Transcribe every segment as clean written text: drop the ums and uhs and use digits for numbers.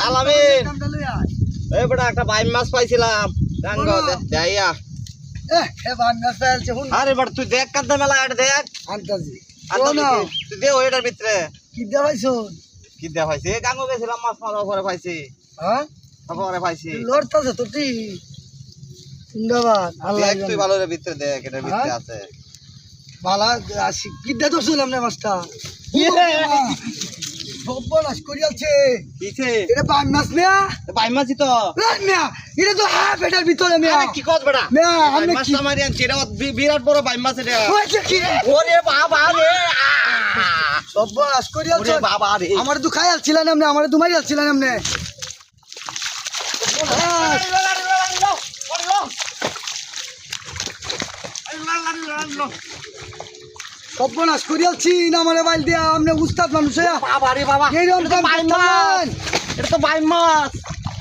আলামিন এই বড় একটা বাইম মাছ পাইছিলাম গাঙ্গ দেয়া বাইম মাছ পাইছে হুন আরে বড় তুই দেখ কাদ মেলা এটা দেখ আনতাজি তুই দে ওইটার ভিতরে কি দেখাইছো কি দেয়া পাইছে গাঙ্গ গেছিলাম মাছ মারার পরে পাইছি হ্যাঁ পরে পাইছি লড়তাছে তো তুই জিন্দাবাদ আল্লাহ দেখ তুই ভালো রে ভিতরে দেখ এটার ভিতরে আছে বালা আসি কি দে তো শুনলাম না মাছটা সর্বনাশ করিয়াছে কিছে এটা বাইম মাছ মিয়া বাইম মাছই তো মিয়া এটা তো হাফ এটার ভিতরে মিয়া কি কস বড়া মিয়া আমি মাছ মারি আনছি এটা বিরাট বড় বাইম মাছ এটা হইছে কি রে ওরে বাবা রে সর্বনাশ করিয়াছে ওরে বাবা রে আমারে তো খাই আলছিলেন আপনি আমারে তো মারি আলছিলেন আপনি সর্বনাশ করিয়াছি না আমারে বাইল দিয়া আপনি উস্তাদ মানুষ বাবা রে বাবা এইরকম কাম করতেন এটা তো বাইম মাছ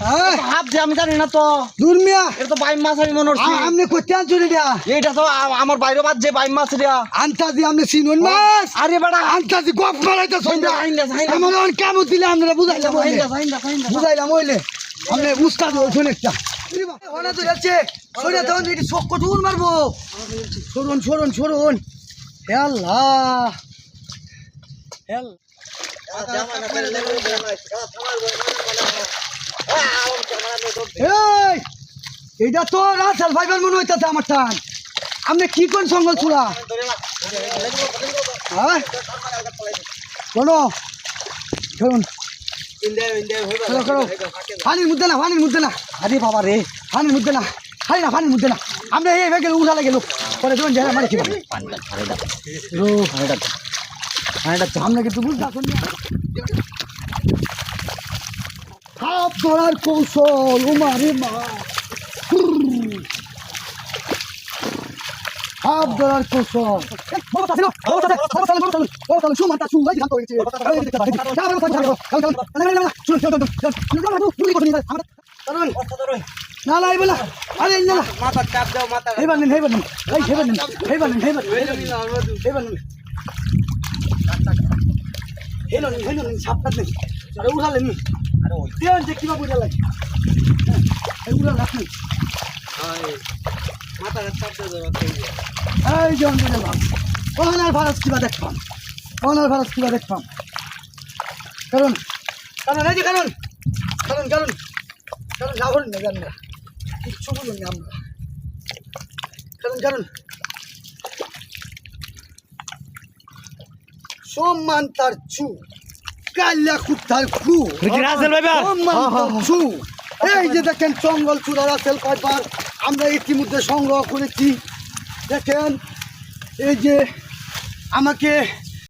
হ্যাঁ হাত দিয়ে আমি জানি না তো দূর মিয়া এটা তো বাইম মাছ আমি মনে করছি আপনি করতে আনছেন এটা এটা তো আমার বাইরে বাদ যে বাইম মাছ রে আনতাজি আপনি চিনুন মাছ আরে বড়া আনতাজি গপ মারাইতে শুনতে হাইন্দা আমার কেমন দিলে আপনারা বুঝাইলাম বুঝাইলাম হইলে আপনি উস্তাদ হয়েছেন একটা ওনা তো যাচ্ছে সরে তখন এটি চক্ক টুল মারবো সরুন সরুন সরুন হে আল্লাহ হেল এই এইটা তো রাসেল ভাইবার মনে হইতেছে আমার টান আপনি কি কোন সঙ্গল চূড়া হ্যাঁ শোনো শুনুন পানির মধ্যে না আরে বাবা রে পানির মধ্যে না পানির মধ্যে না আমরা এই গেল উঠা লাগে লোক পরে যখন দেখা মানে কি আমরা কিন্তু বুঝতে হাফ ধরার কৌশল উমারে মা হাফ ধরার কৌশল না না এবার আরে না মাথা চাপ দাও মাথা হেবার নেন হেলো সাপটা নেই আরে উড়ালেন নি আরে ওই দেন যে কিবা বুঝা লাগে উড়া রাখনি মাথা চাপ দাও এই জন দিলে বাপ ওনার ভারত কিবা দেখতাম কারণ এই যে কারণ না বলুন না জান না কিচ্ছু বলুন না আমরা কারণ সম্মান তার চু কাল্লা কুত্তার কু চু এই যে দেখেন জঙ্গল চূড়া রাসেল ফাইবার আমরা ইতিমধ্যে সংগ্রহ করেছি দেখেন এই যে আমাকে